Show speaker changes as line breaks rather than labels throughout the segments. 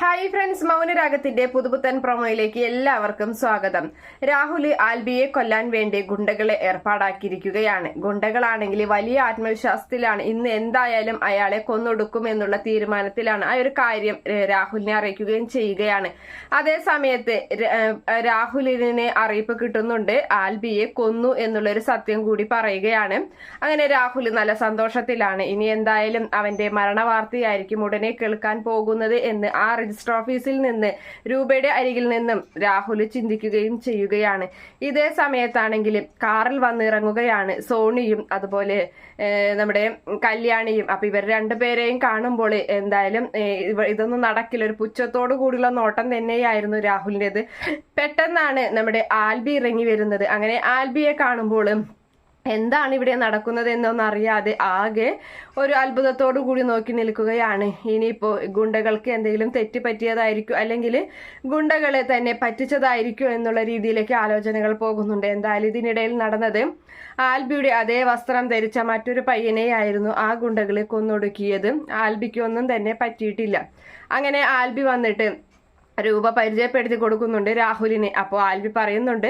Hi friends, മൗനരാഗത്തിന്റെ പുതുപുത്തൻ പ്രൊമോയിലേക്ക് എല്ലാവർക്കും സ്വാഗതം. രാഹുൽ ആൽബിയെ കൊല്ലാൻ വേണ്ടി ഗുണ്ടകളെ ഏർപ്പാടാക്കിയിരിക്കുകയാണ്. ഗുണ്ടകളാണെങ്കിൽ വലിയ ആത്മവിശ്വാസത്തിലാണ്. ഇന്ന് എന്തായാലും അയാളെ കൊന്നൊടുക്കും എന്നുള്ള തീരുമാനത്തിലാണ്. ആ ഒരു കാര്യം രാഹുലിനെ അറിയിക്കുകയും ചെയ്യുകയാണ്. അതേ സമയത്ത് രാഹുലിനെ അറിയിപ്പ് കിട്ടുന്നുണ്ട്, ആൽബിയെ കൊന്നു എന്നുള്ളൊരു സത്യം കൂടി പറയുകയാണ്. അങ്ങനെ രാഹുൽ നല്ല സന്തോഷത്തിലാണ്. ഇനി എന്തായാലും അവന്റെ മരണവാർത്തയായിരിക്കും ഉടനെ കേൾക്കാൻ പോകുന്നത് എന്ന് ആ രജിസ്റ്റർ ഓഫീസിൽ നിന്ന് രൂപയുടെ അരികിൽ നിന്നും രാഹുൽ ചിന്തിക്കുകയും ചെയ്യുകയാണ്. ഇതേ സമയത്താണെങ്കിൽ കാറിൽ വന്നിറങ്ങുകയാണ് സോണിയും അതുപോലെ നമ്മുടെ കല്യാണിയും. അപ്പൊ ഇവർ രണ്ടുപേരെയും കാണുമ്പോൾ എന്തായാലും ഇതൊന്നും നടക്കില്ല, ഒരു പുച്ഛത്തോടു കൂടിയുള്ള നോട്ടം തന്നെയായിരുന്നു രാഹുലിൻ്റെത്. പെട്ടെന്നാണ് നമ്മുടെ ആൽബി ഇറങ്ങി വരുന്നത്. അങ്ങനെ ആൽബിയെ കാണുമ്പോൾ എന്താണ് ഇവിടെ നടക്കുന്നത് എന്നൊന്നറിയാതെ ആകെ ഒരു അത്ഭുതത്തോടു കൂടി നോക്കി നിൽക്കുകയാണ്. ഇനിയിപ്പോ ഗുണ്ടകൾക്ക് എന്തെങ്കിലും തെറ്റ് പറ്റിയതായിരിക്കും, അല്ലെങ്കിൽ ഗുണ്ടകളെ തന്നെ പറ്റിച്ചതായിരിക്കും എന്നുള്ള രീതിയിലേക്ക് ആലോചനകൾ പോകുന്നുണ്ട്. എന്തായാലും ഇതിനിടയിൽ നടന്നത് ആൽബിയുടെ അതേ വസ്ത്രം ധരിച്ച മറ്റൊരു പയ്യനെയായിരുന്നു ആ ഗുണ്ടകളെ കൊന്നൊടുക്കിയത്. ആൽബിക്ക് ഒന്നും തന്നെ പറ്റിയിട്ടില്ല. അങ്ങനെ ആൽബി വന്നിട്ട് രൂപ പരിചയപ്പെടുത്തി കൊടുക്കുന്നുണ്ട് രാഹുലിന്. അപ്പോൾ ആൽബി പറയുന്നുണ്ട്,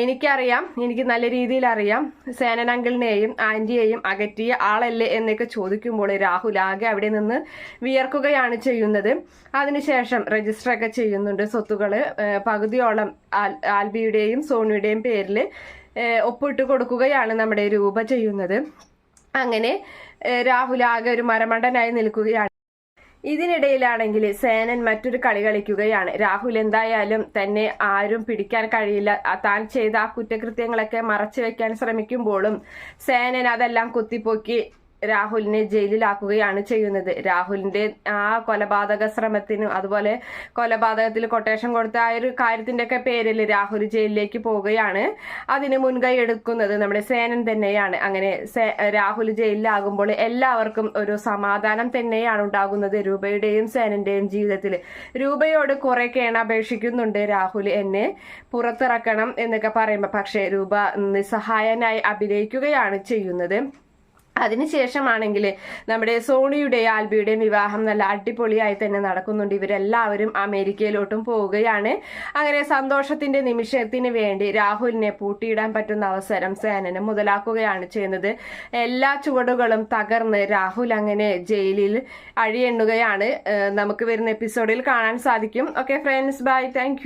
എനിക്കറിയാം, എനിക്ക് നല്ല രീതിയിൽ അറിയാം, സേനൻ അങ്കിളിനെയും ആന്റിയെയും അകറ്റിയ ആളല്ലേ എന്നൊക്കെ ചോദിക്കുമ്പോൾ രാഹുൽ ആകെ അവിടെ നിന്ന് വിയർക്കുകയാണ് ചെയ്യുന്നത്. അതിനുശേഷം രജിസ്റ്റർ ഒക്കെ ചെയ്യുന്നുണ്ട്. സ്വത്തുക്കള് പകുതിയോളം ആൽബിയുടെയും സോണിയുടെയും പേരിൽ ഒപ്പിട്ട് കൊടുക്കുകയാണ് നമ്മുടെ രൂപ ചെയ്യുന്നത്. അങ്ങനെ രാഹുൽ ആകെ ഒരു മരമണ്ടനായി നിൽക്കുകയാണ്. ഇതിനിടയിലാണെങ്കിൽ സേനൻ മറ്റൊരു കളി കളിക്കുകയാണ്. രാഹുൽ എന്തായാലും തന്നെ ആരും പിടിക്കാൻ കഴിയില്ല, താൻ ചെയ്ത ആ കുറ്റകൃത്യങ്ങളൊക്കെ മറച്ചു വെക്കാൻ ശ്രമിക്കുമ്പോഴും സേനൻ അതെല്ലാം കുത്തിപ്പൊക്കി രാഹുലിനെ ജയിലിലാക്കുകയാണ് ചെയ്യുന്നത്. രാഹുലിന്റെ ആ കൊലപാതക ശ്രമത്തിനും അതുപോലെ കൊലപാതകത്തിൽ കൊട്ടേഷൻ കൊടുത്ത ആ ഒരു കാര്യത്തിന്റെ ഒക്കെ പേരിൽ രാഹുൽ ജയിലിലേക്ക് പോവുകയാണ്. അതിന് മുൻകൈ എടുക്കുന്നത് നമ്മുടെ സേനൻ തന്നെയാണ്. അങ്ങനെ രാഹുൽ ജയിലിലാകുമ്പോൾ എല്ലാവർക്കും ഒരു സമാധാനം തന്നെയാണ് ഉണ്ടാകുന്നത് രൂപയുടെയും സേനന്റെയും ജീവിതത്തിൽ. രൂപയോട് കുറെ കേണപേക്ഷിക്കുന്നുണ്ട് രാഹുൽ, എന്നെ പുറത്തിറക്കണം എന്നൊക്കെ പറയുമ്പോൾ, പക്ഷെ രൂപ നിസ്സഹായനായി അഭിനയിക്കുകയാണ് ചെയ്യുന്നത്. അതിനുശേഷമാണെങ്കിൽ നമ്മുടെ സോണിയുടെയും ആൽബിയുടെയും വിവാഹം നല്ല അടിപൊളിയായി തന്നെ നടക്കുന്നുണ്ട്. ഇവരെല്ലാവരും അമേരിക്കയിലോട്ടും പോവുകയാണ്. അങ്ങനെ സന്തോഷത്തിന്റെ നിമിഷത്തിന് വേണ്ടി രാഹുലിനെ പൂട്ടിയിടാൻ പറ്റുന്ന അവസരം സേനന് മുതലാക്കുകയാണ് ചെയ്യുന്നത്. എല്ലാ ചുവടുകളും തകർന്ന് രാഹുൽ അങ്ങനെ ജയിലിൽ അഴിയെണ്ണുകയാണ്. നമുക്ക് വരുന്ന എപ്പിസോഡിൽ കാണാൻ സാധിക്കും. Okay friends, by, thank